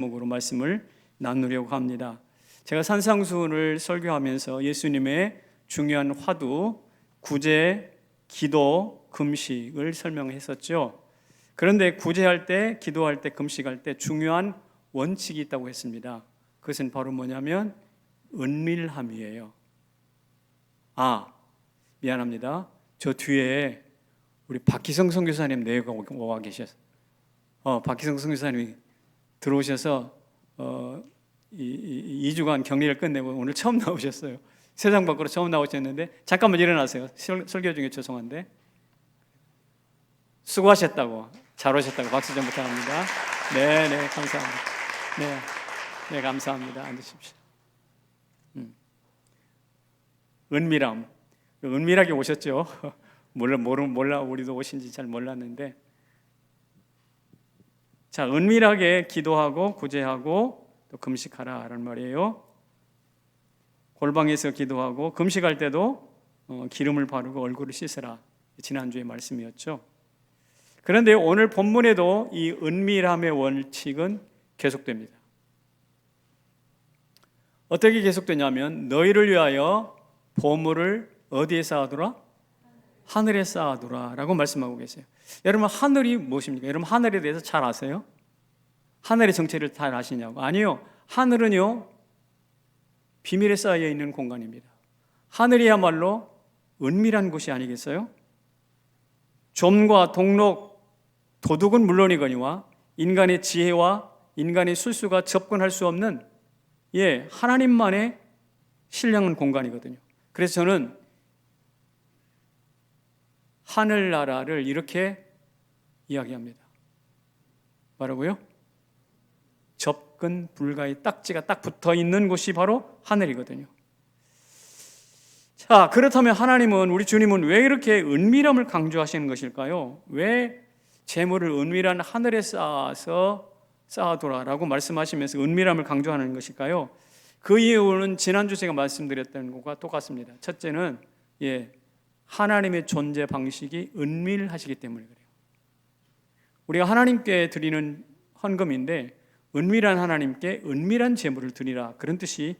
제목으로 말씀을 나누려고 합니다. 제가 산상수훈을 설교하면서 예수님의 중요한 화두, 구제, 기도, 금식을 설명했었죠. 그런데 구제할 때, 기도할 때, 금식할 때 중요한 원칙이 있다고 했습니다. 그것은 바로 뭐냐면 은밀함이에요. 미안합니다. 저 뒤에 우리 박기성 선교사님 내가 와 계셨어요. 박기성 선교사님이 들어오셔서 2주간 격리를 끝내고 오늘 처음 나오셨어요. 세상 밖으로 처음 나오셨는데 잠깐만 일어나세요. 설교 중에 죄송한데 수고하셨다고, 잘 오셨다고 박수 좀 부탁합니다. 네, 감사합니다. 네, 감사합니다. 앉으십시오. 은밀하게 오셨죠. 몰라 우리도 오신지 잘 몰랐는데, 자, 은밀하게 기도하고 구제하고 또 금식하라라는 말이에요. 골방에서 기도하고 금식할 때도 기름을 바르고 얼굴을 씻으라. 지난주의 말씀이었죠. 그런데 오늘 본문에도 이 은밀함의 원칙은 계속됩니다. 어떻게 계속되냐면 너희를 위하여 보물을 어디에 쌓아두라? 하늘에 쌓아두라 라고 말씀하고 계세요. 여러분, 하늘이 무엇입니까? 여러분, 하늘에 대해서 잘 아세요? 하늘의 정체를 잘 아시냐고? 아니요. 하늘은요, 비밀에 쌓여 있는 공간입니다. 하늘이야말로 은밀한 곳이 아니겠어요? 좀과 동록, 도둑은 물론이거니와 인간의 지혜와 인간의 술수가 접근할 수 없는 하나님만의 신령한 공간이거든요. 그래서 저는 하늘나라를 이렇게 이야기합니다. 뭐라고요? 접근 불가의 딱지가 딱 붙어 있는 곳이 바로 하늘이거든요. 자, 그렇다면 하나님은, 우리 주님은 왜 이렇게 은밀함을 강조하시는 것일까요? 왜 재물을 은밀한 하늘에 쌓아두라라고 말씀하시면서 은밀함을 강조하는 것일까요? 그 이유는 지난주 제가 말씀드렸던 것과 똑같습니다. 첫째는 하나님의 존재 방식이 은밀하시기 때문에 그래요. 우리가 하나님께 드리는 헌금인데 은밀한 하나님께 은밀한 제물을 드리라, 그런 뜻이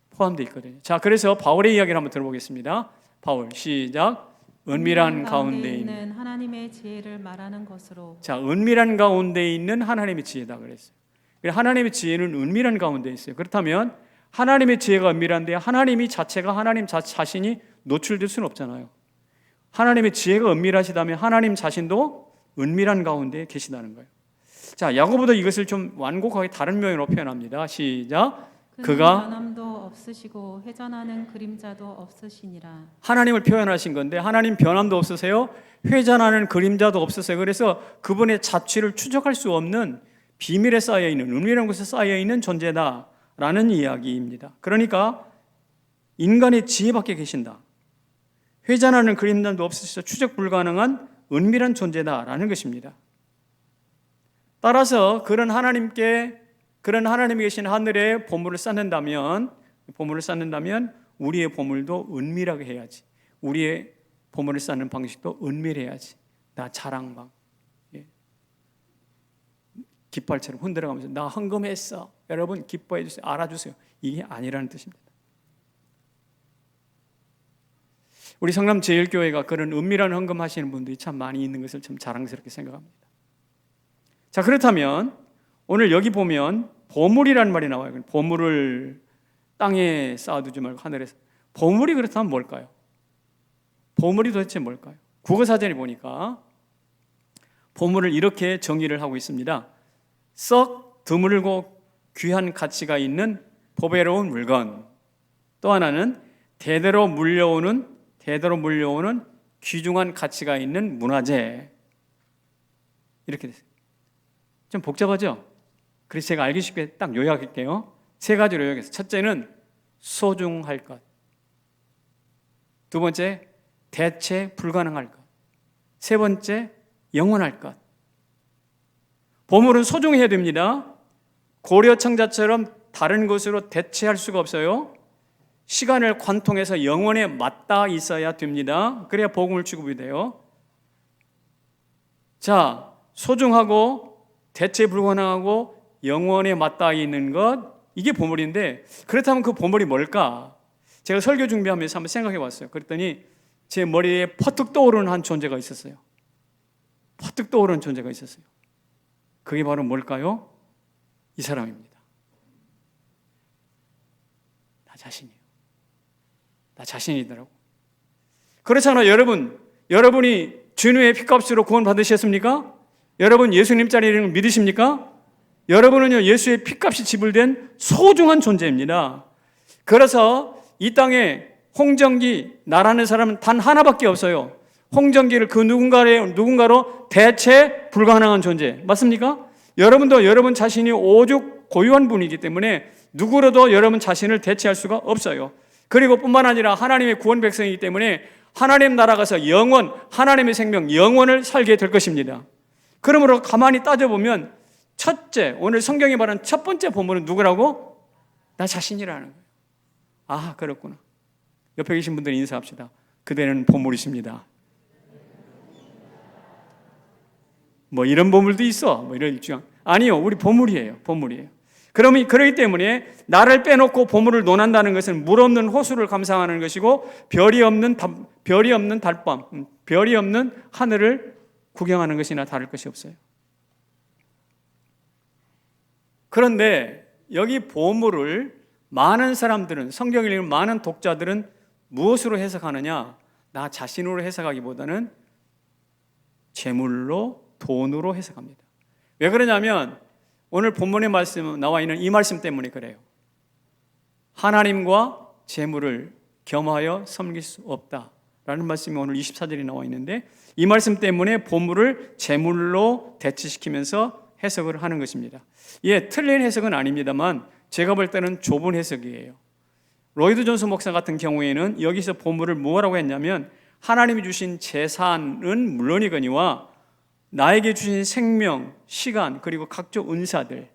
포함되어 있거든요. 자, 그래서 바울의 이야기를 한번 들어보겠습니다. 바울, 시작. 은밀한 가운데 있는 하나님의 지혜를 말하는 것으로. 자, 은밀한 가운데 있는 하나님의 지혜다 그랬어요. 하나님의 지혜는 은밀한 가운데 있어요. 그렇다면 하나님의 지혜가 은밀한데 하나님이 자체가, 하나님 자신이 노출될 수는 없잖아요. 하나님의 지혜가 은밀하시다면 하나님 자신도 은밀한 가운데 계시다는 거예요. 자, 야고보도 이것을 좀 완곡하게 다른 면으로 표현합니다. 시작. 그가 변함도 없으시고 회전하는 그림자도 없으시니라. 하나님을 표현하신 건데 하나님 변함도 없으세요. 회전하는 그림자도 없으세요. 그래서 그분의 자취를 추적할 수 없는 비밀에 쌓여있는, 은밀한 곳에 쌓여있는 존재다라는 이야기입니다. 그러니까 인간의 지혜 밖에 계신다, 회전하는 그림자도 없으셔서 추적 불가능한 은밀한 존재다라는 것입니다. 따라서 그런 하나님이 계신 하늘에 보물을 쌓는다면 우리의 보물도 은밀하게 해야지. 우리의 보물을 쌓는 방식도 은밀해야지. 나 자랑방, 깃발처럼 흔들어가면서 나 헌금했어, 여러분 기뻐해 주세요, 알아주세요, 이게 아니라는 뜻입니다. 우리 성남제일교회가 그런 은밀한 헌금하시는 분들이 참 많이 있는 것을 참 자랑스럽게 생각합니다. 자, 그렇다면 오늘 여기 보면 보물이라는 말이 나와요. 보물을 땅에 쌓아두지 말고 하늘에서. 보물이 그렇다면 뭘까요? 보물이 도대체 뭘까요? 국어사전에 보니까 보물을 이렇게 정의를 하고 있습니다. 썩 드물고 귀한 가치가 있는 보배로운 물건, 또 하나는 대대로 물려오는 귀중한 가치가 있는 문화재. 이렇게 됐어요. 좀 복잡하죠? 그래서 제가 알기 쉽게 딱 요약할게요. 세 가지로 요약해서, 첫째는 소중할 것, 두 번째 대체 불가능할 것, 세 번째 영원할 것. 보물은 소중해야 됩니다. 고려 청자처럼 다른 것으로 대체할 수가 없어요. 시간을 관통해서 영원에 맞닿아 있어야 됩니다. 그래야 복음을 취급이 돼요. 자, 소중하고 대체 불가능하고 영원에 맞닿아 있는 것, 이게 보물인데, 그렇다면 그 보물이 뭘까? 제가 설교 준비하면서 한번 생각해 봤어요. 그랬더니 제 머리에 퍼뜩 떠오르는 한 존재가 있었어요. 퍼뜩 떠오르는 존재가 있었어요. 그게 바로 뭘까요? 이 사람입니다. 나 자신이에요. 나 자신이더라고. 그렇잖아요. 여러분이 주님의 피값으로 구원 받으셨습니까? 여러분 예수님 자리를 믿으십니까? 여러분은요, 예수의 피값이 지불된 소중한 존재입니다. 그래서 이 땅에 홍정기, 나라는 사람은 단 하나밖에 없어요. 홍정기를 그 누군가로 대체 불가능한 존재. 맞습니까? 여러분도 여러분 자신이 오죽 고유한 분이기 때문에 누구로도 여러분 자신을 대체할 수가 없어요. 그리고 뿐만 아니라 하나님의 구원 백성이기 때문에 하나님 나라가서 영원, 하나님의 생명, 영원을 살게 될 것입니다. 그러므로 가만히 따져보면 첫째, 오늘 성경이 말하는 첫 번째 보물은 누구라고? 나 자신이라는 거예요. 아, 그렇구나. 옆에 계신 분들 인사합시다. 그대는 보물이십니다. 뭐 이런 보물도 있어. 뭐 이런 주장. 아니요, 우리 보물이에요. 보물이에요. 그러기 때문에 나를 빼놓고 보물을 논한다는 것은 물 없는 호수를 감상하는 것이고 별이 없는 달밤, 별이 없는 하늘을 구경하는 것이나 다를 것이 없어요. 그런데 여기 보물을 많은 사람들은, 성경을 읽는 많은 독자들은 무엇으로 해석하느냐? 나 자신으로 해석하기보다는 재물로, 돈으로 해석합니다. 왜 그러냐면 오늘 본문의 말씀 나와 있는 이 말씀 때문에 그래요. 하나님과 재물을 겸하여 섬길 수 없다라는 말씀이 오늘 24절에 나와 있는데, 이 말씀 때문에 보물을 재물로 대치시키면서 해석을 하는 것입니다. 예, 틀린 해석은 아닙니다만 제가 볼 때는 좁은 해석이에요. 로이드 존스 목사 같은 경우에는 여기서 보물을 뭐라고 했냐면 하나님이 주신 재산은 물론이거니와 나에게 주신 생명, 시간, 그리고 각종 은사들,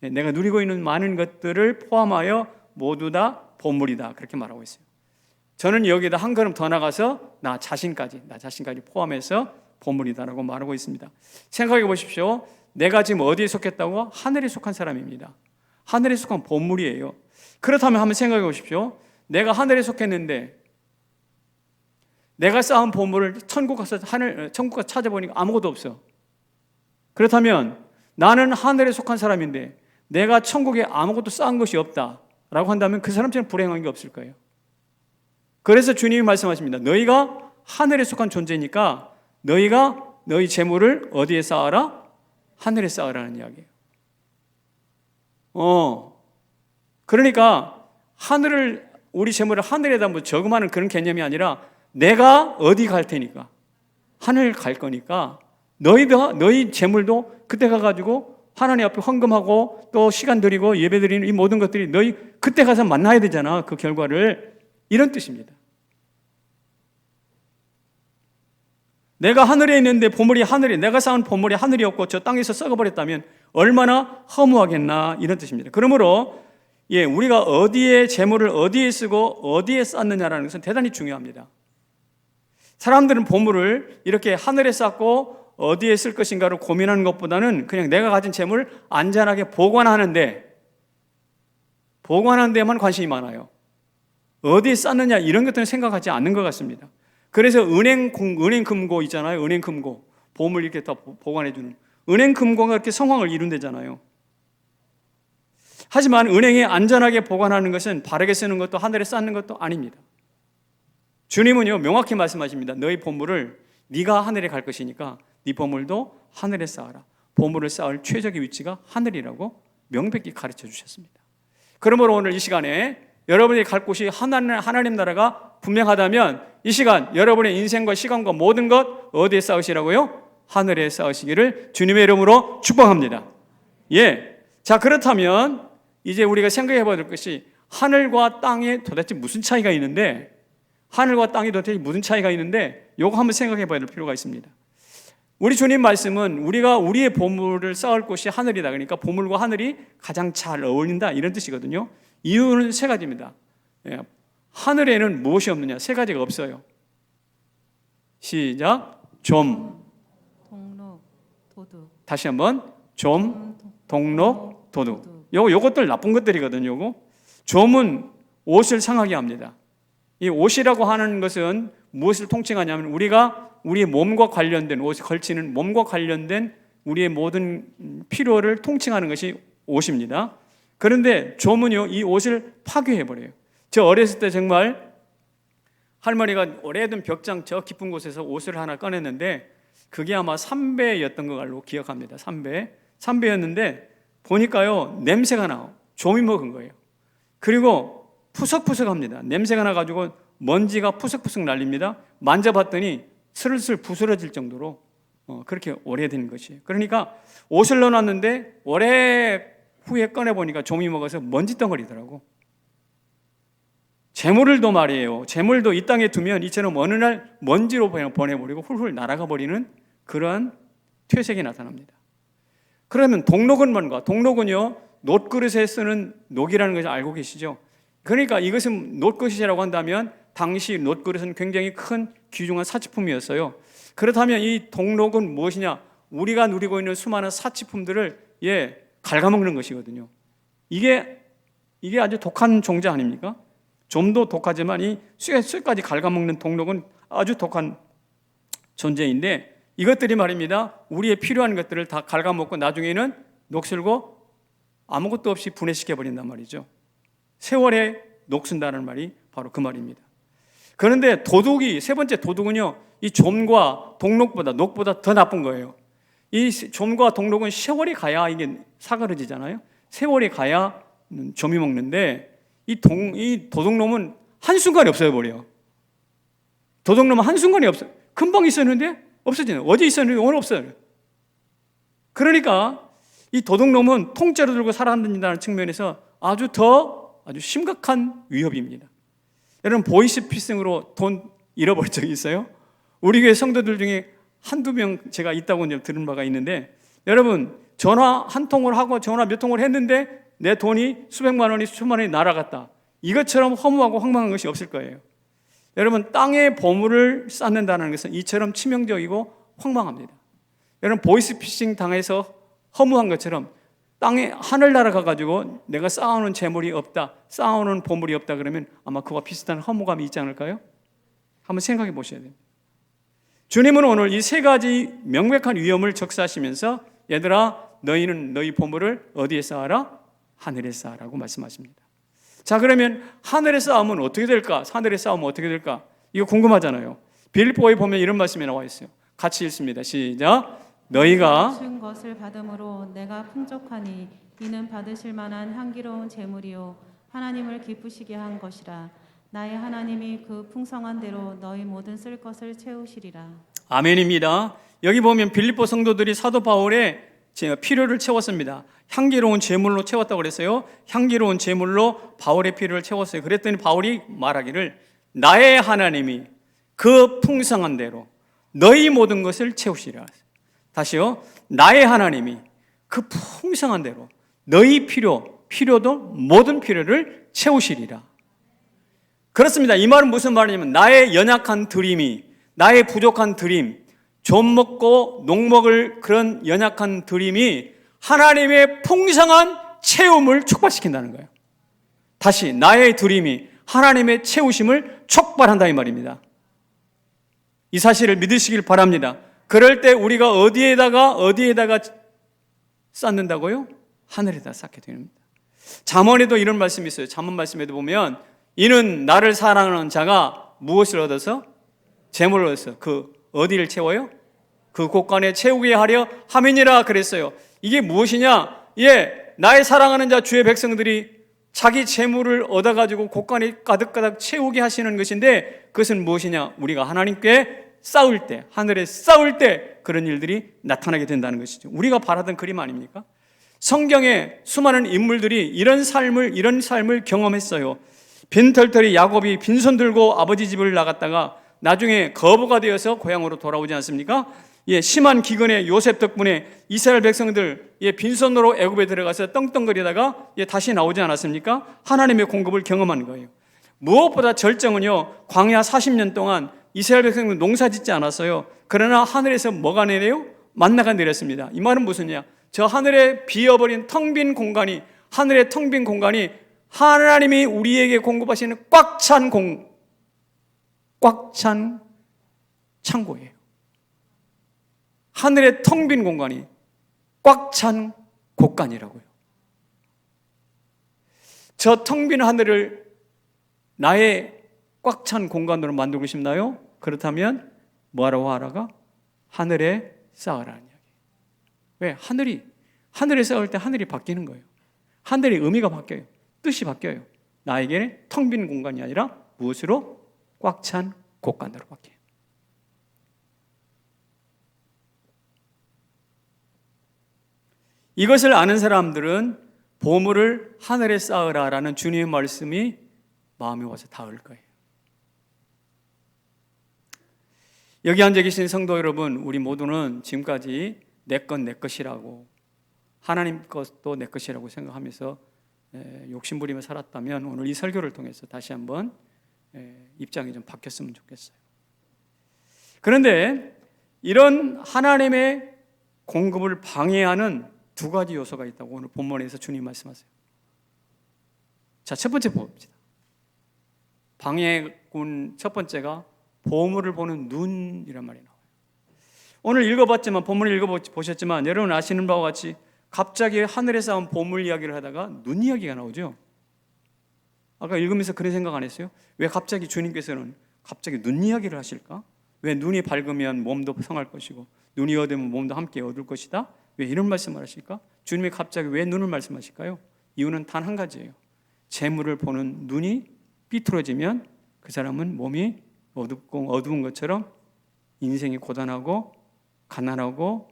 내가 누리고 있는 많은 것들을 포함하여 모두 다 보물이다, 그렇게 말하고 있어요. 저는 여기다 한 걸음 더 나가서 나 자신까지 포함해서 보물이다라고 말하고 있습니다. 생각해 보십시오. 내가 지금 어디에 속했다고? 하늘에 속한 사람입니다. 하늘에 속한 보물이에요. 그렇다면 한번 생각해 보십시오. 내가 하늘에 속했는데 내가 쌓은 보물을 천국 가서 찾아보니까 아무것도 없어. 그렇다면 나는 하늘에 속한 사람인데 내가 천국에 아무것도 쌓은 것이 없다라고 한다면 그 사람처럼 불행한 게 없을 거예요. 그래서 주님이 말씀하십니다. 너희가 하늘에 속한 존재니까 너희 재물을 어디에 쌓아라? 하늘에 쌓으라는 이야기예요. 그러니까 우리 재물을 하늘에다 뭐 저금하는 그런 개념이 아니라 내가 어디 갈 테니까, 하늘 갈 거니까 너희 재물도 그때 가가지고 하나님 앞에 헌금하고 또 시간 드리고 예배 드리는 이 모든 것들이 너희 그때 가서 만나야 되잖아. 그 결과를. 이런 뜻입니다. 내가 하늘에 있는데 내가 쌓은 보물이 하늘이 없고 저 땅에서 썩어버렸다면 얼마나 허무하겠나, 이런 뜻입니다. 그러므로 우리가 어디에 재물을 어디에 쓰고 어디에 쌓느냐라는 것은 대단히 중요합니다. 사람들은 보물을 이렇게 하늘에 쌓고 어디에 쓸 것인가를 고민하는 것보다는 그냥 내가 가진 재물을 안전하게 보관하는 데만 관심이 많아요. 어디에 쌓느냐 이런 것들은 생각하지 않는 것 같습니다. 그래서 은행 금고 있잖아요. 은행 금고, 보물 이렇게 다 보관해주는 은행 금고가 이렇게 성황을 이룬대잖아요. 하지만 은행에 안전하게 보관하는 것은 바르게 쓰는 것도 하늘에 쌓는 것도 아닙니다. 주님은요 명확히 말씀하십니다. 너희 보물을 네가 하늘에 갈 것이니까 네 보물도 하늘에 쌓아라. 보물을 쌓을 최적의 위치가 하늘이라고 명백히 가르쳐 주셨습니다. 그러므로 오늘 이 시간에 여러분이 갈 곳이 하나님 나라가 분명하다면 이 시간 여러분의 인생과 시간과 모든 것 어디에 쌓으시라고요? 하늘에 쌓으시기를 주님의 이름으로 축복합니다. 자, 그렇다면 이제 우리가 생각해 봐야 될 것이 하늘과 땅에 도대체 무슨 차이가 있는데, 요거 한번 생각해 봐야 될 필요가 있습니다. 우리 주님 말씀은 우리가 우리의 보물을 쌓을 곳이 하늘이다. 그러니까 보물과 하늘이 가장 잘 어울린다, 이런 뜻이거든요. 이유는 세 가지입니다. 하늘에는 무엇이 없느냐? 세 가지가 없어요. 시작. 좀. 동록, 도둑. 다시 한번. 좀, 동록, 도둑. 요것들 나쁜 것들이거든요. 요거. 좀은 옷을 상하게 합니다. 이 옷이라고 하는 것은 무엇을 통칭하냐면 우리가 우리의 몸과 관련된 옷을 걸치는 몸과 관련된 우리의 모든 필요를 통칭하는 것이 옷입니다. 그런데 좀은요 이 옷을 파괴해버려요. 저 어렸을 때 정말 할머니가 오래된 벽장 저 깊은 곳에서 옷을 하나 꺼냈는데 그게 아마 삼배였던 걸로 기억합니다. 삼배였는데 보니까요 냄새가 나요. 좀이 먹은 거예요. 그리고 푸석푸석합니다. 냄새가 나가지고 먼지가 푸석푸석 날립니다. 만져봤더니 슬슬 부스러질 정도로 그렇게 오래된 것이에요. 그러니까 옷을 넣어놨는데 오래 후에 꺼내보니까 좀이 먹어서 먼지 덩어리더라고. 재물도 말이에요. 재물도 이 땅에 두면 이처럼 어느 날 먼지로 보내버리고 훌훌 날아가 버리는 그러한 퇴색이 나타납니다. 그러면 동록은 뭔가? 동록은요 놋그릇에 쓰는 녹이라는 것을 알고 계시죠? 그러니까 이것은 놋그릇이라고 한다면 당시 놋그릇은 굉장히 큰 귀중한 사치품이었어요. 그렇다면 이 동록은 무엇이냐? 우리가 누리고 있는 수많은 사치품들을 갉아먹는 것이거든요. 이게 아주 독한 종자 아닙니까? 좀도 독하지만 이 쇠까지 갉아먹는 동록은 아주 독한 존재인데 이것들이 말입니다. 우리의 필요한 것들을 다 갉아먹고 나중에는 녹슬고 아무것도 없이 분해시켜버린단 말이죠. 세월에 녹슨다는 말이 바로 그 말입니다. 그런데 도둑이 세 번째 도둑은요 이 좀과 동록보다 녹보다 더 나쁜 거예요. 이 좀과 동록은 세월이 가야 이게 사그러지잖아요. 세월이 가야 좀이 먹는데 이 도둑놈은 한순간에 없어져버려요. 도둑놈은 한순간에 없어요. 금방 있었는데 없어지는, 어제 있었는데 오늘 없어요. 그러니까 이 도둑놈은 통째로 들고 살아다닌다는 측면에서 아주 심각한 위협입니다. 여러분 보이스피싱으로 돈 잃어버린 적이 있어요? 우리 교회 성도들 중에 한두 명 제가 있다고 들은 바가 있는데 여러분 전화 한 통을 하고 전화 몇 통을 했는데 내 돈이 수백만 원이 수천만 원이 날아갔다. 이것처럼 허무하고 황망한 것이 없을 거예요. 여러분 땅에 보물을 쌓는다는 것은 이처럼 치명적이고 황망합니다. 여러분 보이스피싱 당해서 허무한 것처럼 땅에 하늘 날아가가지고 내가 쌓아놓은 재물이 없다, 쌓아놓은 보물이 없다 그러면 아마 그와 비슷한 허무감이 있지 않을까요? 한번 생각해 보셔야 됩니다. 주님은 오늘 이 세 가지 명백한 위험을 적시하시면서 얘들아 너희는 너희 보물을 어디에 쌓아라? 하늘에 쌓아라고 말씀하십니다. 자 그러면 하늘에 쌓으면 어떻게 될까? 하늘에 쌓으면 어떻게 될까? 이거 궁금하잖아요. 빌립보에 보면 이런 말씀이 나와 있어요. 같이 읽습니다. 시작. 너희가 준 것을 받음으로 내가 풍족하니 이는 받으실 만한 향기로운 재물이요 하나님을 기쁘시게 한 것이라. 나의 하나님이 그 풍성한 대로 너희 모든 쓸 것을 채우시리라. 아멘입니다. 여기 보면 빌립보 성도들이 사도 바울의 필요를 채웠습니다. 향기로운 제물로 채웠다고 그랬어요. 향기로운 제물로 바울의 필요를 채웠어요. 그랬더니 바울이 말하기를 나의 하나님이 그 풍성한 대로 너희 모든 것을 채우시리라. 다시요. 나의 하나님이 그 풍성한 대로 너희 필요도 모든 필요를 채우시리라. 그렇습니다. 이 말은 무슨 말이냐면 나의 연약한 드림이, 나의 부족한 드림, 좀 먹고 녹 먹을 그런 연약한 드림이 하나님의 풍성한 채움을 촉발시킨다는 거예요. 다시 나의 드림이 하나님의 채우심을 촉발한다 이 말입니다. 이 사실을 믿으시길 바랍니다. 그럴 때 우리가 어디에다가 쌓는다고요? 하늘에다 쌓게 됩니다. 잠언에도 이런 말씀이 있어요. 잠언 말씀에도 보면 이는 나를 사랑하는 자가 무엇을 얻어서? 재물을 얻어서 그 어디를 채워요? 그 곳간에 채우게 하려 함이니라 그랬어요. 이게 무엇이냐? 나의 사랑하는 자 주의 백성들이 자기 재물을 얻어가지고 곳간에 가득가득 채우게 하시는 것인데 그것은 무엇이냐? 우리가 하나님께 싸울 때, 하늘에 싸울 때 그런 일들이 나타나게 된다는 것이죠. 우리가 바라던 그림 아닙니까? 성경에 수많은 인물들이 이런 삶을 경험했어요. 빈털털이 야곱이 빈손 들고 아버지 집을 나갔다가 나중에 거부가 되어서 고향으로 돌아오지 않습니까? 심한 기근에 요셉 덕분에 이스라엘 백성들 빈손으로 애굽에 들어가서 떵떵거리다가 다시 나오지 않았습니까? 하나님의 공급을 경험한 거예요. 무엇보다 절정은요, 광야 40년 동안 이스라엘 백성들 농사 짓지 않았어요. 그러나 하늘에서 뭐가 내려요? 만나가 내렸습니다. 이 말은 무슨냐? 저 하늘에 비어버린 텅 빈 공간이, 하늘의 텅 빈 공간이 하나님이 우리에게 공급하시는 꽉 찬 창고예요. 하늘의 텅 빈 공간이 꽉 찬 곳간이라고요. 저 텅 빈 하늘을 나의 꽉 찬 공간으로 만들고 싶나요? 그렇다면 뭐하라고 하라가? 하늘에 쌓으라는 이야기. 왜? 하늘에 쌓을 때 하늘이 바뀌는 거예요. 하늘의 의미가 바뀌어요. 뜻이 바뀌어요. 나에게는 텅 빈 공간이 아니라 무엇으로? 꽉 찬 곳간으로 바뀌어요. 이것을 아는 사람들은 보물을 하늘에 쌓으라라는 주님의 말씀이 마음에 와서 닿을 거예요. 여기 앉아 계신 성도 여러분, 우리 모두는 지금까지 내 건 내 것이라고, 하나님 것도 내 것이라고 생각하면서 욕심부리며 살았다면 오늘 이 설교를 통해서 다시 한번 입장이 좀 바뀌었으면 좋겠어요. 그런데 이런 하나님의 공급을 방해하는 두 가지 요소가 있다고 오늘 본문에서 주님 말씀하세요. 자, 첫 번째 봅시다. 방해군 첫 번째가 보물을 보는 눈이란 말이 나와요. 오늘 읽어봤지만, 본문을 읽어보셨지만 여러분 아시는 바와 같이 갑자기 하늘에 쌓은 보물 이야기를 하다가 눈 이야기가 나오죠. 아까 읽으면서 그런 생각 안 했어요? 왜 갑자기 주님께서는 갑자기 눈 이야기를 하실까? 왜 눈이 밝으면 몸도 성할 것이고 눈이 어두우면 몸도 함께 어둘 것이다? 왜 이런 말씀을 하실까? 주님이 갑자기 왜 눈을 말씀하실까요? 이유는 단 한 가지예요. 재물을 보는 눈이 삐뚤어지면 그 사람은 몸이 어두운 것처럼 인생이 고단하고 가난하고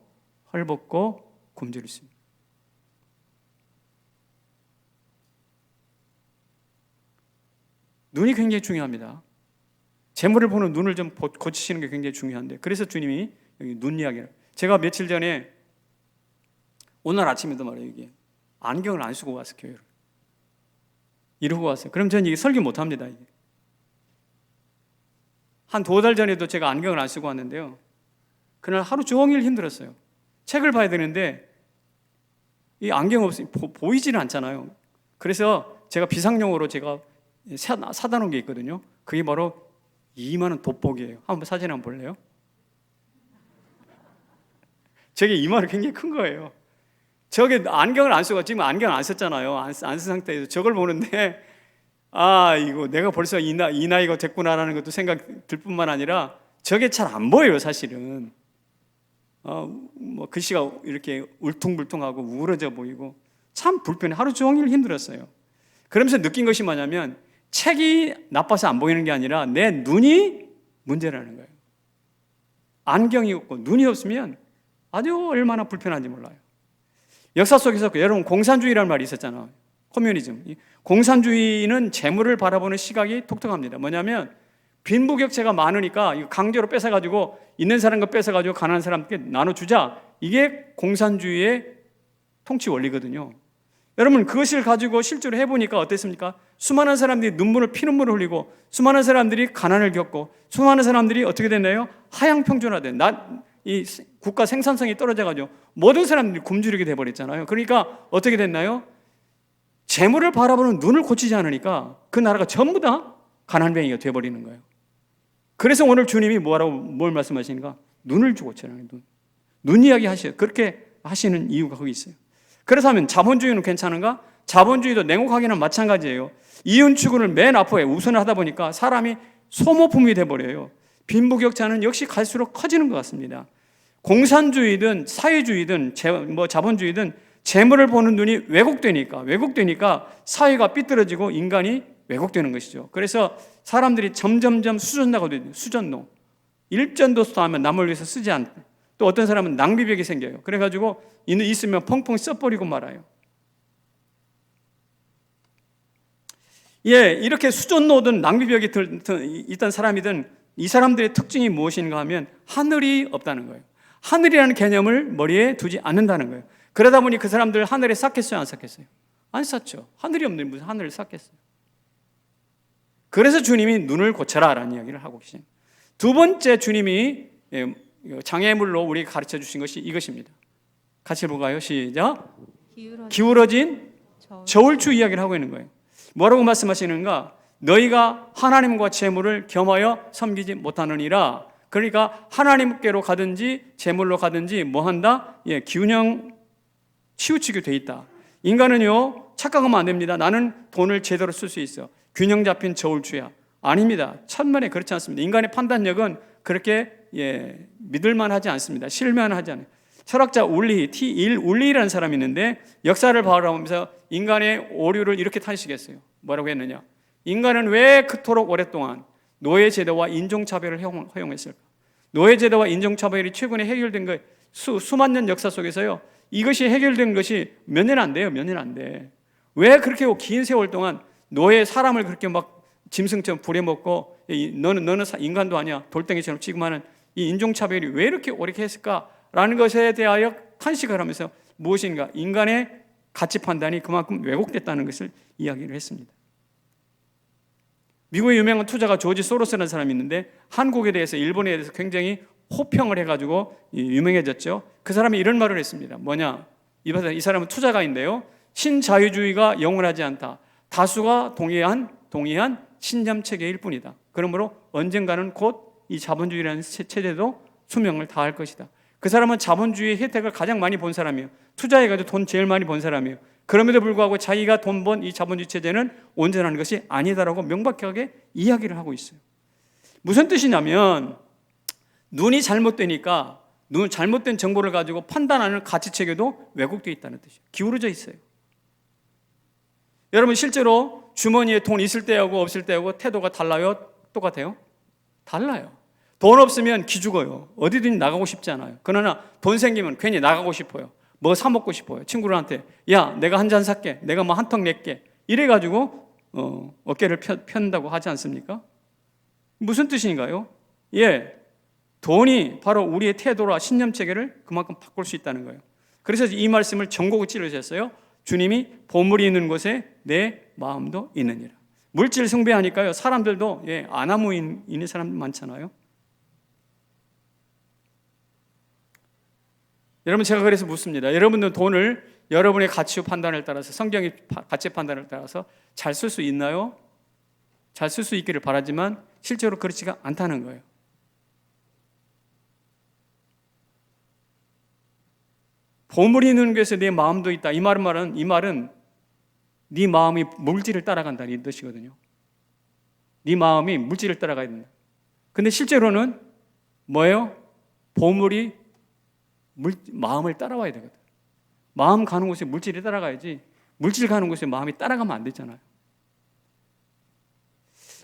헐벗고 굶주릴 수 있습니다. 눈이 굉장히 중요합니다. 재물을 보는 눈을 좀 고치시는 게 굉장히 중요한데, 그래서 주님이 여기 눈 이야기를, 제가 며칠 전에 오늘 아침에도 말이에요, 이게 안경을 안 쓰고 왔어요, 교회를. 이러고 왔어요. 그럼 저는 이게 설교 못 합니다. 이게 한 2달 전에도 제가 안경을 안 쓰고 왔는데요, 그날 하루 종일 힘들었어요. 책을 봐야 되는데 이 안경 없이 보이지는 않잖아요. 그래서 제가 비상용으로 제가 사다 놓은 게 있거든요. 그게 바로 2만 원 돋보기예요. 한번 사진 한번 볼래요? 저게 2만 원 굉장히 큰 거예요. 저게 안경을 안 쓰고, 지금 안경 안 썼잖아요. 안 쓴 상태에서 저걸 보는데, 아, 이거 내가 벌써 이 나이가 됐구나라는 것도 생각 들 뿐만 아니라 저게 잘 안 보여요, 사실은. 뭐 글씨가 이렇게 울퉁불퉁하고 우울해져 보이고 참 불편해. 하루 종일 힘들었어요. 그러면서 느낀 것이 뭐냐면 책이 나빠서 안 보이는 게 아니라 내 눈이 문제라는 거예요. 안경이 없고 눈이 없으면 아주 얼마나 불편한지 몰라요. 역사 속에서 여러분 공산주의라는 말이 있었잖아요. 커뮤니즘. 공산주의는 재물을 바라보는 시각이 독특합니다. 뭐냐면 빈부격차가 많으니까 강제로 뺏어가지고 있는 사람과 뺏어가지고 가난한 사람께 나눠주자. 이게 공산주의의 통치 원리거든요. 여러분 그것을 가지고 실제로 해보니까 어땠습니까? 수많은 사람들이 피눈물을 흘리고 수많은 사람들이 가난을 겪고 수많은 사람들이 어떻게 됐나요? 하향평준화된 이 국가 생산성이 떨어져가지고 모든 사람들이 굶주리게 돼버렸잖아요. 그러니까 어떻게 됐나요? 재물을 바라보는 눈을 고치지 않으니까 그 나라가 전부 다 가난뱅이가 돼버리는 거예요. 그래서 오늘 주님이 뭘 말씀하시는가? 눈을 고치라는 눈 이야기 하셔요. 그렇게 하시는 이유가 거기 있어요. 그렇다면 자본주의는 괜찮은가? 자본주의도 냉혹하기는 마찬가지예요. 이윤 추구를 맨 앞에 우선하다 보니까 사람이 소모품이 돼버려요. 빈부격차는 역시 갈수록 커지는 것 같습니다. 공산주의든 사회주의든 자본주의든 재물을 보는 눈이 왜곡되니까 사회가 삐뚤어지고 인간이 왜곡되는 것이죠. 그래서 사람들이 점점점 수전노. 일전도수도 하면 남을 위해서 쓰지 않고, 또 어떤 사람은 낭비벽이 생겨요. 그래가지고 있으면 펑펑 써버리고 말아요. 예, 이렇게 수전노든 낭비벽이 있던 사람이든 이 사람들의 특징이 무엇인가 하면 하늘이 없다는 거예요. 하늘이라는 개념을 머리에 두지 않는다는 거예요. 그러다 보니 그 사람들 하늘에 쌓겠어요, 안 쌓겠어요? 안 쌓죠. 하늘이 없는데 무슨 하늘을 쌓겠어요? 그래서 주님이 눈을 고쳐라라는 이야기를 하고 계십니다. 두 번째 주님이 장애물로 우리에게 가르쳐 주신 것이 이것입니다. 같이 볼까요? 시작. 기울어진 기울어진 저 저울추 이야기를 하고 있는 거예요. 뭐라고 말씀하시는가? 너희가 하나님과 재물을 겸하여 섬기지 못하느니라. 그러니까 하나님께로 가든지 재물로 가든지 뭐 한다? 균형 치우치게 돼 있다. 인간은요, 착각하면 안 됩니다. 나는 돈을 제대로 쓸 수 있어. 균형 잡힌 저울추야. 아닙니다. 천만에 그렇지 않습니다. 인간의 판단력은 그렇게 믿을만 하지 않습니다. 실만하지 않아요. 철학자 울리라는 사람이 있는데 역사를 바라보면서 인간의 오류를 이렇게 탄식했어요. 뭐라고 했느냐? 인간은 왜 그토록 오랫동안 노예제도와 인종차별을 허용했을까? 노예제도와 인종차별이 최근에 해결된 거 수만 년 역사 속에서요. 이것이 해결된 것이 몇 년 안 돼요. 몇 년 안 돼. 왜 그렇게 긴 세월 동안 노예 사람을 그렇게 막 짐승처럼 부려먹고 너는 인간도 아니야. 돌덩이처럼 취급하는 이 인종차별이 왜 이렇게 오래 했을까라는 것에 대하여 탄식을 하면서 무엇인가 인간의 가치 판단이 그만큼 왜곡됐다는 것을 이야기를 했습니다. 미국의 유명한 투자가 조지 소로스라는 사람이 있는데 한국에 대해서 일본에 대해서 굉장히 호평을 해가지고 유명해졌죠. 그 사람이 이런 말을 했습니다. 뭐냐? 이 사람은 투자가인데요. 신자유주의가 영원하지 않다. 다수가 동의한 신념체계일 뿐이다. 그러므로 언젠가는 곧 이 자본주의라는 체제도 수명을 다할 것이다. 그 사람은 자본주의의 혜택을 가장 많이 본 사람이에요. 투자해가지고 돈 제일 많이 번 사람이에요. 그럼에도 불구하고 자기가 돈 번 이 자본주의 체제는 온전한 것이 아니다라고 명백하게 이야기를 하고 있어요. 무슨 뜻이냐면 눈이 잘못되니까 잘못된 정보를 가지고 판단하는 가치체계도 왜곡되어 있다는 뜻이에요. 기울어져 있어요. 여러분 실제로 주머니에 돈 있을 때하고 없을 때하고 태도가 달라요? 똑같아요? 달라요. 돈 없으면 기죽어요. 어디든지 나가고 싶지 않아요. 그러나 돈 생기면 괜히 나가고 싶어요. 뭐 사 먹고 싶어요. 친구들한테 야 내가 한 잔 살게. 내가 뭐 한 턱 낼게. 이래가지고 어깨를 편다고 하지 않습니까? 무슨 뜻인가요? 돈이 바로 우리의 태도와 신념체계를 그만큼 바꿀 수 있다는 거예요. 그래서 이 말씀을 전곡을 찔러주셨어요. 주님이 보물이 있는 곳에 내 마음도 있느니라. 물질 숭배하니까요. 사람들도 아나무 있는 사람 많잖아요. 여러분 제가 그래서 묻습니다. 여러분들 돈을 여러분의 가치 판단을 따라서 성경의 가치 판단을 따라서 잘 쓸 수 있나요? 잘 쓸 수 있기를 바라지만 실제로 그렇지가 않다는 거예요. 보물이 있는 곳에 내 마음도 있다. 이 말은 네 마음이 물질을 따라간다는 뜻이거든요. 네 마음이 물질을 따라가야 된다. 근데 실제로는 뭐예요? 보물이 마음을 따라와야 되거든. 마음 가는 곳에 물질이 따라가야지 물질 가는 곳에 마음이 따라가면 안 되잖아요.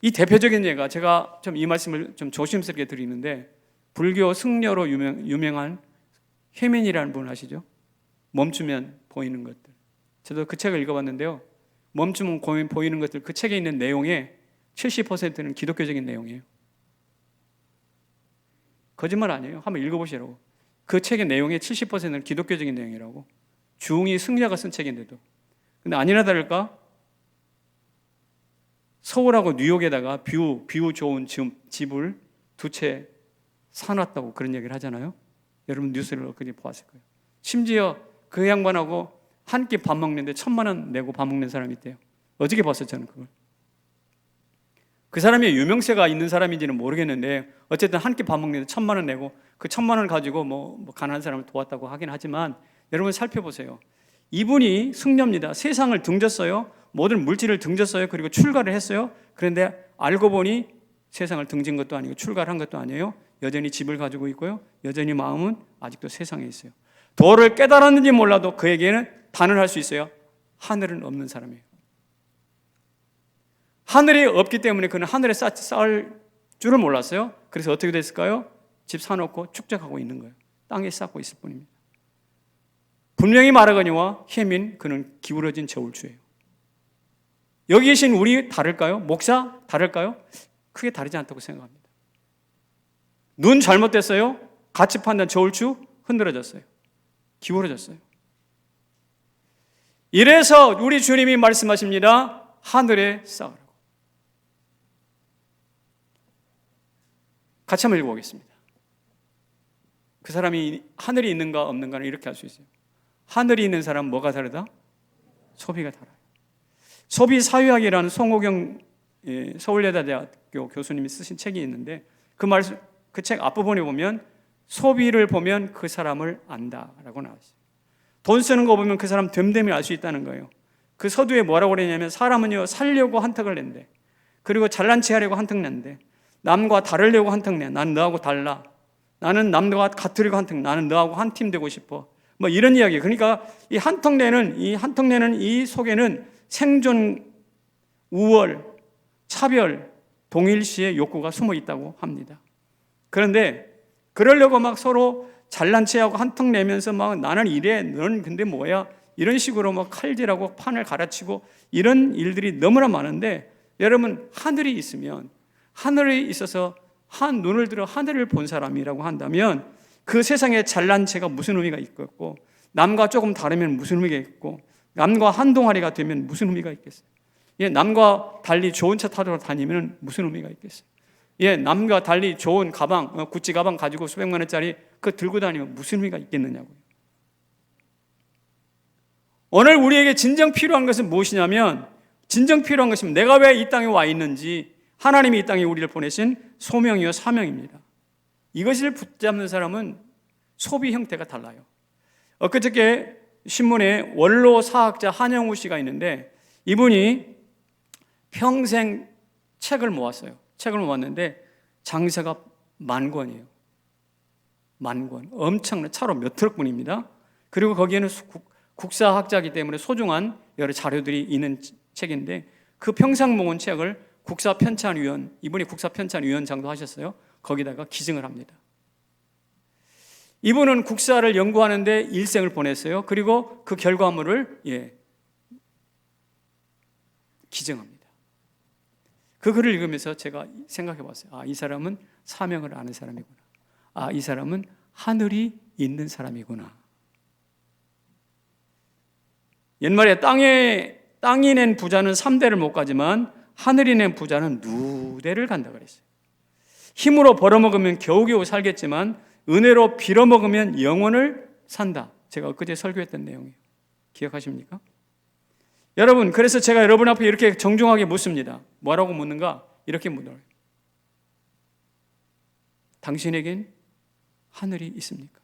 이 대표적인 예가 제가 좀 이 말씀을 좀 조심스럽게 드리는데 불교 승려로 유명한 혜민이라는 분 아시죠? 멈추면 보이는 것들. 저도 그 책을 읽어봤는데요. 멈추면 보이는 것들 그 책에 있는 내용의 70%는 기독교적인 내용이에요. 거짓말 아니에요. 한번 읽어보시라고. 그 책의 내용의 70%는 기독교적인 내용이라고. 중이 승려가 쓴 책인데도. 근데 아니나 다를까? 서울하고 뉴욕에다가 뷰 좋은 집을 두 채 사놨다고 그런 얘기를 하잖아요. 여러분 뉴스를 엊그제 보았을 거예요. 심지어 그 양반하고 한 끼 밥 먹는데 1,000만 원 내고 밥 먹는 사람이 있대요. 어저께 봤어요, 저는 그걸. 그 사람이 유명세가 있는 사람인지는 모르겠는데 어쨌든 한 끼 밥 먹는데 1,000만 원 내고 그 1,000만 원을 가지고 뭐 가난한 사람을 도왔다고 하긴 하지만 여러분 살펴보세요. 이분이 승려입니다. 세상을 등졌어요. 모든 물질을 등졌어요. 그리고 출가를 했어요. 그런데 알고 보니 세상을 등진 것도 아니고 출가를 한 것도 아니에요. 여전히 집을 가지고 있고요. 여전히 마음은 아직도 세상에 있어요. 도를 깨달았는지 몰라도 그에게는 단언할 수 있어요. 하늘은 없는 사람이에요. 하늘이 없기 때문에 그는 하늘에 쌓을 줄을 몰랐어요. 그래서 어떻게 됐을까요? 집 사놓고 축적하고 있는 거예요. 땅에 쌓고 있을 뿐입니다. 분명히 말하거니와 혜민 그는 기울어진 저울추예요. 여기 계신 우리 다를까요? 목사 다를까요? 크게 다르지 않다고 생각합니다. 눈 잘못됐어요? 가치 판단 저울추 흔들어졌어요. 기울어졌어요. 이래서 우리 주님이 말씀하십니다. 하늘에 쌓으라고. 같이 한번 읽어보겠습니다. 그 사람이 하늘이 있는가 없는가는 이렇게 할 수 있어요. 하늘이 있는 사람은 뭐가 다르다? 소비가 달라요. 소비 사회학이라는 송호경 서울예대대학교 교수님이 쓰신 책이 있는데 그 책 앞부분에 보면 소비를 보면 그 사람을 안다라고 나왔어요. 돈 쓰는 거 보면 그 사람 됨됨이 알 수 있다는 거예요. 그 서두에 뭐라고 그랬냐면 사람은요 살려고 한턱을 낸대. 그리고 잘난 체 하려고 한턱 낸대. 남과 다르려고 한턱 내. 나는 너하고 달라. 나는 남과 같으려고 한턱. 나는 너하고 한 팀 되고 싶어. 뭐 이런 이야기. 그러니까 이 한턱 내는 이 속에는 생존, 우월, 차별, 동일시의 욕구가 숨어 있다고 합니다. 그런데 그러려고 막 서로 잘난 체하고 한턱 내면서 막 나는 이래, 너는 근데 뭐야? 이런 식으로 막 칼질하고 판을 갈아치고 이런 일들이 너무나 많은데 여러분 하늘이 있으면 하늘에 있어서 한 눈을 들어 하늘을 본 사람이라고 한다면 그 세상에 잘난 체가 무슨 의미가 있겠고 남과 조금 다르면 무슨 의미가 있고 남과 한 동아리가 되면 무슨 의미가 있겠어요? 예, 남과 달리 좋은 차 타러 다니면 무슨 의미가 있겠어요? 예, 남과 달리 좋은 가방, 구찌 가방 가지고 수백만 원짜리 그거 들고 다니면 무슨 의미가 있겠느냐고요. 오늘 우리에게 진정 필요한 것은 무엇이냐면 진정 필요한 것은 내가 왜 이 땅에 와 있는지 하나님이 이 땅에 우리를 보내신 소명이요 사명입니다. 이것을 붙잡는 사람은 소비 형태가 달라요. 엊그저께 신문에 원로 사학자 한영우 씨가 있는데 이분이 평생 책을 모았어요. 책을 모았는데 장세가 10,000권이에요. 10,000권. 엄청난 차로 몇 트럭분입니다. 그리고 거기에는 국사학자이기 때문에 소중한 여러 자료들이 있는 책인데 그 평생 모은 책을 국사편찬위원, 이분이 국사편찬위원장도 하셨어요. 거기다가 기증을 합니다. 이분은 국사를 연구하는데 일생을 보냈어요. 그리고 그 결과물을 기증합니다. 그 글을 읽으면서 제가 생각해 봤어요. 아, 이 사람은 사명을 아는 사람이구나. 아, 이 사람은 하늘이 있는 사람이구나. 옛말에 땅이 낸 부자는 3대를 못 가지만 하늘이 낸 부자는 누대를 간다 그랬어요. 힘으로 벌어먹으면 겨우겨우 살겠지만 은혜로 빌어먹으면 영원을 산다. 제가 엊그제 설교했던 내용이에요. 기억하십니까? 여러분, 그래서 제가 여러분 앞에 이렇게 정중하게 묻습니다. 뭐라고 묻는가? 이렇게 묻어요. 당신에겐 하늘이 있습니까?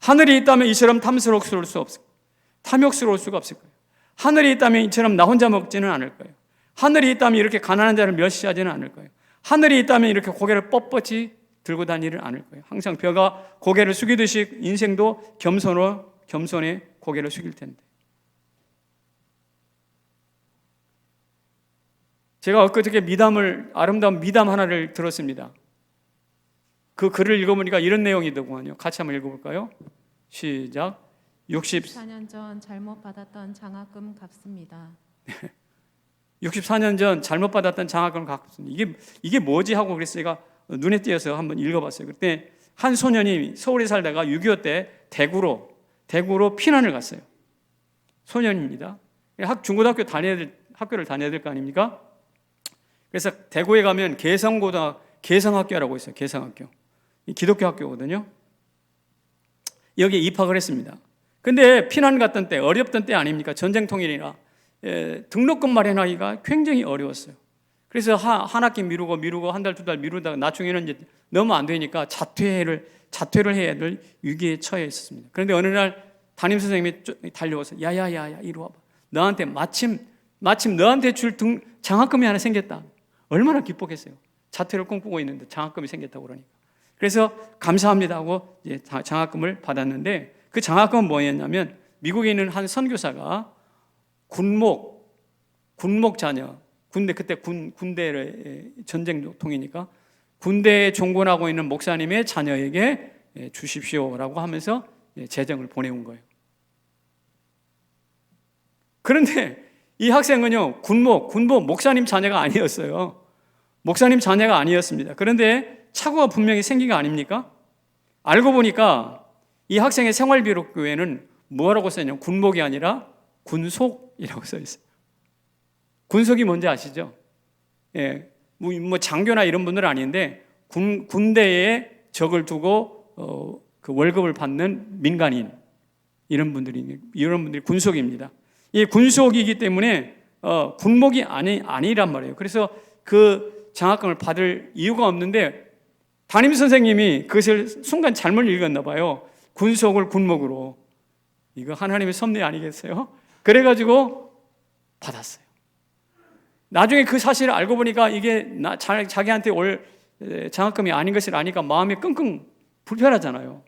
하늘이 있다면 이처럼 탐욕스러울 수 없을 거예요. 탐욕스러울 수가 없을 거예요. 하늘이 있다면 이처럼 나 혼자 먹지는 않을 거예요. 하늘이 있다면 이렇게 가난한 자를 멸시하지는 않을 거예요. 하늘이 있다면 이렇게 고개를 뻣뻣이 들고 다니지는 않을 거예요. 항상 벼가 고개를 숙이듯이 인생도 겸손에 고개를 숙일 텐데. 제가 엊그저께 아름다운 미담 하나를 들었습니다. 그 글을 읽어보니까 이런 내용이더군요. 같이 한번 읽어볼까요? 시작. 64년 전 잘못 받았던 장학금 갚습니다. 64년 전 잘못 받았던 장학금을 갚습니다. 이게 뭐지 하고 그래서 제가 눈에 띄어서 한번 읽어봤어요. 그때 한 소년이 서울에 살다가 6.25 때 대구로 피난을 갔어요. 소년입니다. 중고등학교 학교를 다녀야 될 거 아닙니까? 그래서 대구에 가면 개성학교라고 있어요. 개성학교. 기독교 학교거든요. 여기에 입학을 했습니다. 근데 피난 갔던 때, 어렵던 때 아닙니까? 전쟁통일이라 등록금 마련하기가 굉장히 어려웠어요. 그래서 한 학기 미루고 한 달, 두 달 미루다가 나중에는 이제 너무 안 되니까 자퇴를 해야 될 위기에 처해 있었습니다. 그런데 어느 날 담임 선생님이 달려와서 야야야야 이리 와봐. 너한테 마침 너한테 줄 장학금이 하나 생겼다. 얼마나 기뻤겠어요. 자퇴를 꿈꾸고 있는데 장학금이 생겼다고 그러니까. 그래서 감사합니다 하고 이제 장학금을 받았는데 그 장학금은 뭐였냐면 미국에 있는 한 선교사가 군목 자녀, 그때 군대 전쟁통이니까 군대에 종군하고 있는 목사님의 자녀에게 주십시오라고 하면서 재정을 보내온 거예요. 그런데 이 학생은요, 군복 목사님 자녀가 아니었어요. 목사님 자녀가 아니었습니다. 그런데 착오가 분명히 생긴 거 아닙니까? 알고 보니까 이 학생의 생활비록교에는 뭐라고 써있냐면 군복이 아니라 군속이라고 써 있어요. 군속이 뭔지 아시죠? 예, 뭐 장교나 이런 분들은 아닌데 군대에 적을 두고 그 월급을 받는 민간인, 이런 분들이 군속입니다. 이 군속이기 때문에 군목이 아니란 말이에요. 그래서 그 장학금을 받을 이유가 없는데 담임 선생님이 그것을 순간 잘못 읽었나 봐요. 군속을 군목으로. 이거 하나님의 섭리 아니겠어요? 그래가지고 받았어요. 나중에 그 사실을 알고 보니까 이게 자기한테 올 장학금이 아닌 것을 아니까 마음이 끙끙 불편하잖아요.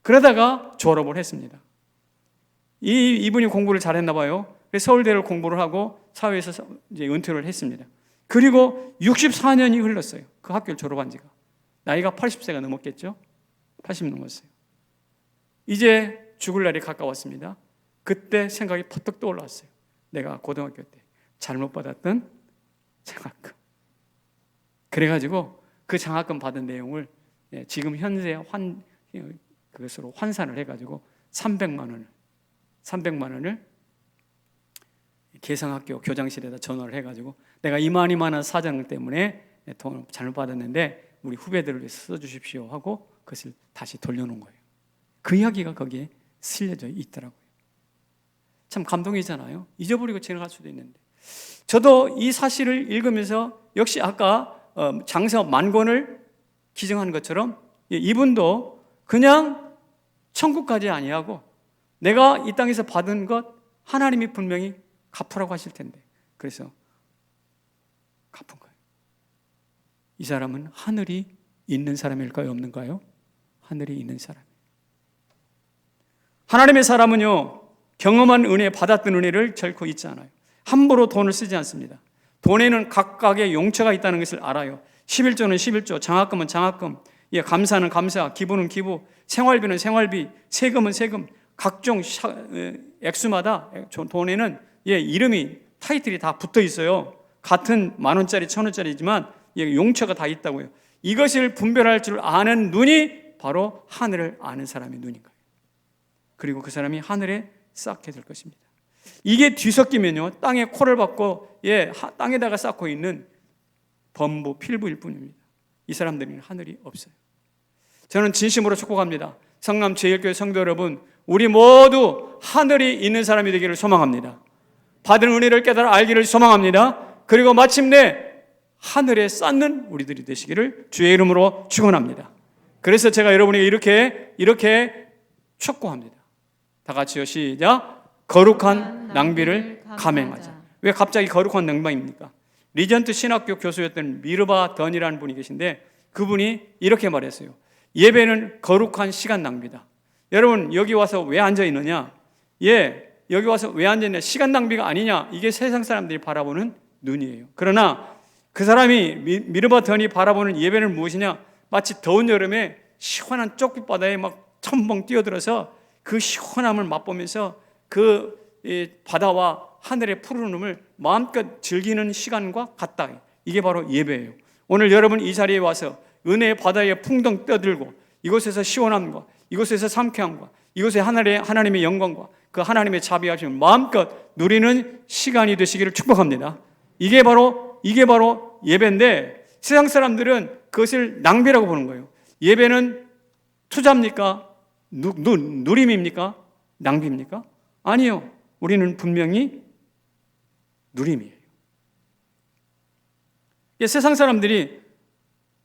그러다가 졸업을 했습니다. 이분이 공부를 잘했나 봐요. 그래서 서울대를 공부를 하고 사회에서 이제 은퇴를 했습니다. 그리고 64년이 흘렀어요. 그 학교를 졸업한 지가. 나이가 80세가 넘었겠죠? 80 넘었어요. 이제 죽을 날이 가까웠습니다. 그때 생각이 퍼뜩 떠올랐어요. 내가 고등학교 때 잘못 받았던 장학금. 그래가지고 그 장학금 받은 내용을 지금 현재 그것으로 환산을 해가지고 300만 원을 개성학교 교장실에다 전화를 해가지고 내가 이만한 사정 때문에 돈을 잘못 받았는데 우리 후배들을 위해서 써주십시오 하고 그것을 다시 돌려놓은 거예요. 그 이야기가 거기에 실려져 있더라고요. 참 감동이잖아요. 잊어버리고 지나갈 수도 있는데 저도 이 사실을 읽으면서 역시 아까 장서 만권을 기증한 것처럼 이분도 그냥 천국 가지 아니하고 내가 이 땅에서 받은 것 하나님이 분명히 갚으라고 하실 텐데 그래서 갚은 거예요. 이 사람은 하늘이 있는 사람일까요? 없는가요? 하늘이 있는 사람이에요. 하나님의 사람은요 경험한 은혜, 받았던 은혜를 결코 잊지 않아요. 함부로 돈을 쓰지 않습니다. 돈에는 각각의 용처가 있다는 것을 알아요. 11조는 11조, 장학금은 장학금, 감사는 감사, 기부는 기부, 생활비는 생활비, 세금은 세금, 각종 액수마다 돈에는 이름이 타이틀이 다 붙어 있어요. 같은 10,000원짜리 1,000원짜리지만 용처가 다 있다고요. 이것을 분별할 줄 아는 눈이 바로 하늘을 아는 사람의 눈인 거예요. 그리고 그 사람이 하늘에 쌓게 될 것입니다. 이게 뒤섞이면요 땅에 코를 박고 땅에다가 쌓고 있는 범부 필부일 뿐입니다. 이 사람들은 하늘이 없어요. 저는 진심으로 축복합니다. 성남 제1교회 성도 여러분, 우리 모두 하늘이 있는 사람이 되기를 소망합니다. 받은 은혜를 깨달아 알기를 소망합니다. 그리고 마침내 하늘에 쌓는 우리들이 되시기를 주의 이름으로 축원합니다. 그래서 제가 여러분에게 이렇게 촉구합니다. 다 같이요, 시작. 거룩한 낭비를 감행하자. 왜 갑자기 거룩한 낭비입니까? 리전트 신학교 교수였던 미르바 던이라는 분이 계신데 그분이 이렇게 말했어요. 예배는 거룩한 시간 낭비다. 여러분 여기 와서 왜 앉아 있느냐? 여기 와서 왜 앉아 있냐? 시간 낭비가 아니냐? 이게 세상 사람들이 바라보는 눈이에요. 그러나 그 사람이 미르바 던이 바라보는 예배는 무엇이냐? 마치 더운 여름에 시원한 쪽빛바다에 막 첨벙 뛰어들어서 그 시원함을 맛보면서 그 바다와 하늘의 푸르름을 마음껏 즐기는 시간과 같다. 이게 바로 예배예요. 오늘 여러분 이 자리에 와서 은혜의 바다에 풍덩 떠들고 이곳에서 시원함과 이곳에서 상쾌함과 이곳에 하나님의 영광과 그 하나님의 자비하심을 마음껏 누리는 시간이 되시기를 축복합니다. 이게 바로 예배인데 세상 사람들은 그것을 낭비라고 보는 거예요. 예배는 투자입니까? 누림입니까? 낭비입니까? 아니요. 우리는 분명히 누림이에요. 세상 사람들이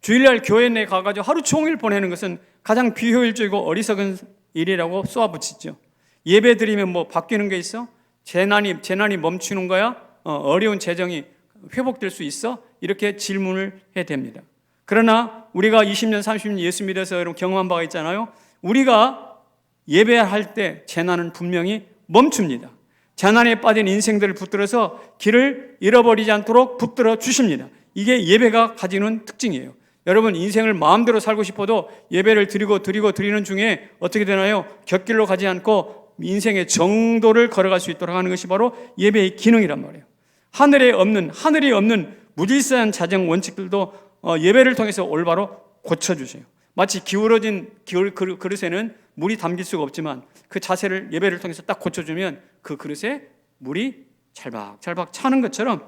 주일날 교회 내에 가가지고 하루 종일 보내는 것은 가장 비효율적이고 어리석은 일이라고 쏘아붙이죠. 예배 드리면 뭐 바뀌는 게 있어? 재난이 멈추는 거야? 어려운 재정이 회복될 수 있어? 이렇게 질문을 해야 됩니다. 그러나 우리가 20년, 30년 예수 믿어서 여러분 경험한 바가 있잖아요. 우리가 예배할 때 재난은 분명히 멈춥니다. 재난에 빠진 인생들을 붙들어서 길을 잃어버리지 않도록 붙들어 주십니다. 이게 예배가 가지는 특징이에요. 여러분 인생을 마음대로 살고 싶어도 예배를 드리는 중에 어떻게 되나요? 곁길로 가지 않고 인생의 정도를 걸어갈 수 있도록 하는 것이 바로 예배의 기능이란 말이에요. 하늘이 없는 무질서한 자정 원칙들도 예배를 통해서 올바로 고쳐주세요. 마치 기울어진 그릇에는 물이 담길 수가 없지만 그 자세를 예배를 통해서 딱 고쳐주면 그 그릇에 물이 잘박 차는 것처럼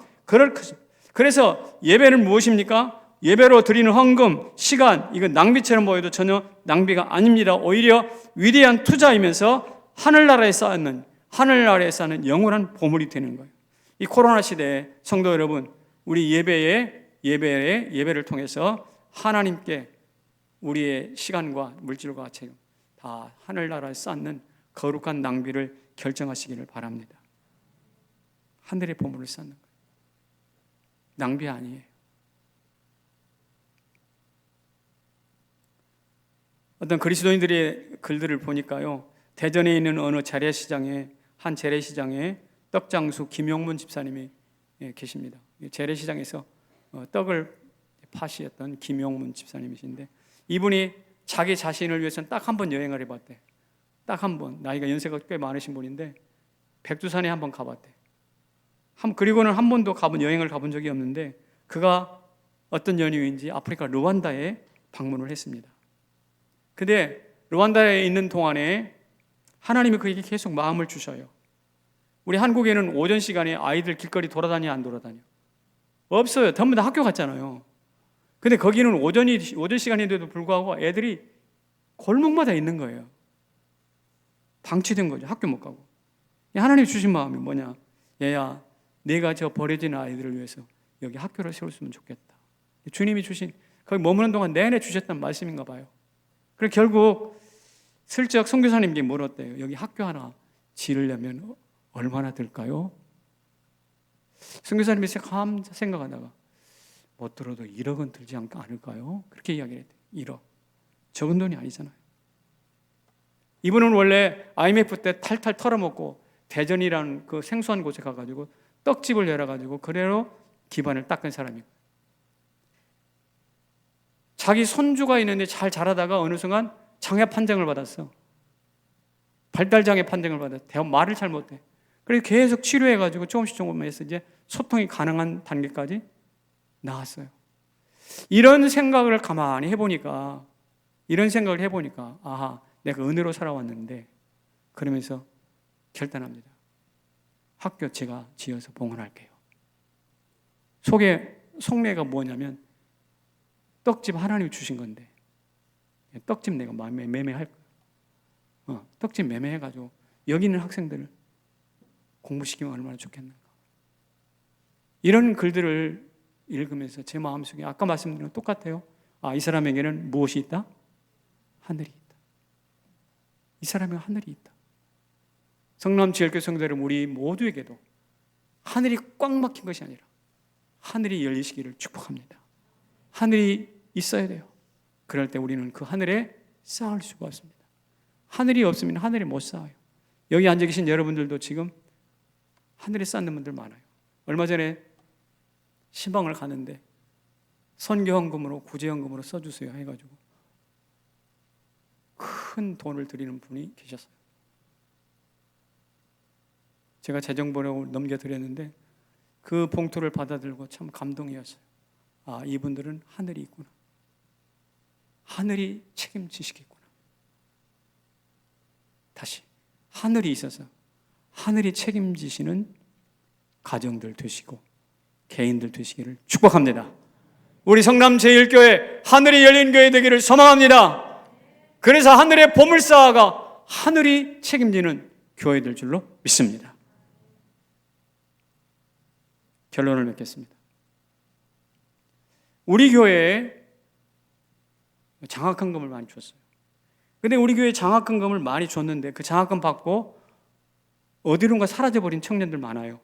그래서 예배는 무엇입니까? 예배로 드리는 헌금, 시간, 이건 낭비처럼 보여도 전혀 낭비가 아닙니다. 오히려 위대한 투자이면서 하늘나라에 쌓는 영원한 보물이 되는 거예요. 이 코로나 시대에 성도 여러분, 우리 예배를 통해서 하나님께 우리의 시간과 물질과 체력 다 하늘나라에 쌓는 거룩한 낭비를 결정하시기를 바랍니다. 하늘의 보물을 쌓는 거예요. 낭비 아니에요. 어떤 그리스도인들의 글들을 보니까요, 대전에 있는 어느 한 재래시장에 떡장수 김용문 집사님이 계십니다. 재래시장에서 떡을 파시했던 김용문 집사님이신데, 이분이 자기 자신을 위해서는 딱 한 번 여행을 해봤대. 딱 한 번. 나이가 연세가 꽤 많으신 분인데 백두산에 한 번 가봤대. 그리고는 한 번도 여행을 가본 적이 없는데, 그가 어떤 연유인지 아프리카 르완다에 방문을 했습니다. 근데 르완다에 있는 동안에 하나님이 그에게 계속 마음을 주셔요. 우리 한국에는 오전 시간에 아이들 길거리 돌아다녀 안 돌아다녀? 없어요. 전부 다 학교 갔잖아요. 근데 거기는 오전 시간인데도 불구하고 애들이 골목마다 있는 거예요. 방치된 거죠. 학교 못 가고. 하나님이 주신 마음이 뭐냐? 얘야, 내가 저 버려진 아이들을 위해서 여기 학교를 세웠으면 좋겠다. 주님이 주신, 거기 머무는 동안 내내 주셨다는 말씀인가 봐요. 그래서 결국 슬쩍 선교사님께 물었대요. 여기 학교 하나 지으려면 얼마나 들까요? 선교사님이 생각하다가 못 들어도 1억은 들지 않을까요? 그렇게 이야기를 했대요. 1억. 적은 돈이 아니잖아요. 이분은 원래 IMF 때 탈탈 털어먹고 대전이라는 그 생소한 곳에 가가지고 떡집을 열어가지고 그대로 기반을 닦은 사람이고, 자기 손주가 있는데 잘 자라다가 어느 순간 장애 판정을 받았어. 발달장애 판정을 받았어. 말을 잘 못해. 그래서 계속 치료해가지고 조금씩 해서 이제 소통이 가능한 단계까지 나왔어요. 이런 생각을 가만히 해보니까, 아하, 내가 은혜로 살아왔는데, 그러면서 결단합니다. 학교 제가 지어서 봉헌할게요. 속내가 뭐냐면, 떡집 하나님이 주신 건데, 떡집 내가 매매할 거예요. 떡집 매매해가지고 여기 있는 학생들을 공부시키면 얼마나 좋겠는가. 이런 글들을 읽으면서 제 마음속에 아까 말씀드린 것 똑같아요. 이 사람에게는 무엇이 있다? 하늘이 있다. 이 사람에게 하늘이 있다. 성남지역교회 성도 여러분, 우리 모두에게도 하늘이 꽉 막힌 것이 아니라 하늘이 열리시기를 축복합니다. 하늘이 있어야 돼요. 그럴 때 우리는 그 하늘에 쌓을 수가 없습니다. 하늘이 없으면 하늘에 못 쌓아요. 여기 앉아 계신 여러분들도 지금 하늘에 쌓는 분들 많아요. 얼마 전에 시방을 가는데 선교헌금으로 구제헌금으로 써주세요 해가지고 큰 돈을 드리는 분이 계셨어요. 제가 재정번호를 넘겨드렸는데 그 봉투를 받아들고 참 감동이었어요. 이분들은 하늘이 있구나. 하늘이 책임지시겠구나. 다시, 하늘이 있어서 하늘이 책임지시는 가정들 되시고 개인들 되시기를 축복합니다. 우리 성남 제1교회 하늘이 열린 교회 되기를 소망합니다. 그래서 하늘의 보물상가 하늘이 책임지는 교회될 줄로 믿습니다. 결론을 맺겠습니다. 우리 교회에 장학금을 많이 줬어요. 근데 우리 교회에 장학금을 많이 줬는데 그 장학금 받고 어디론가 사라져버린 청년들 많아요.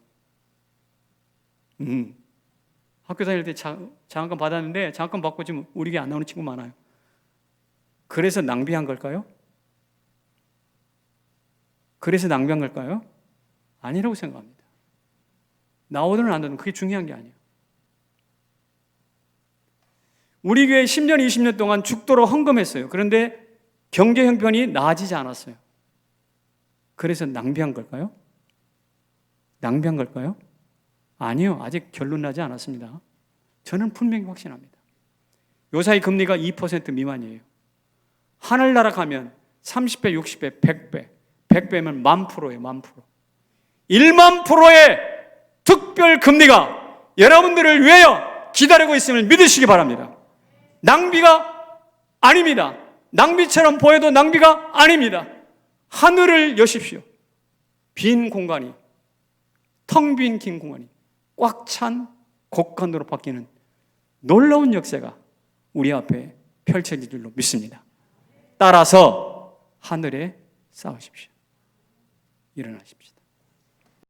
학교 다닐 때 장학금 받았는데 장학금 받고 지금 우리 교회 안 나오는 친구 많아요. 그래서 낭비한 걸까요? 아니라고 생각합니다. 나오든 안 나오든 그게 중요한 게 아니에요. 우리 교회 10년, 20년 동안 죽도록 헌금했어요. 그런데 경제 형편이 나아지지 않았어요. 그래서 낭비한 걸까요? 아니요. 아직 결론 나지 않았습니다. 저는 분명히 확신합니다. 요사이 금리가 2% 미만이에요. 하늘나라 가면 30배, 60배, 100배, 100배면 10,000%예요. 10,000%. 10,000%의 특별 금리가 여러분들을 위하여 기다리고 있음을 믿으시기 바랍니다. 낭비가 아닙니다. 낭비처럼 보여도 낭비가 아닙니다. 하늘을 여십시오. 빈 공간이, 텅 빈 긴 공간이 꽉 찬 곡간으로 바뀌는 놀라운 역사가 우리 앞에 펼쳐질 줄로 믿습니다. 따라서 하늘에 쌓으십시오. 일어나십시다.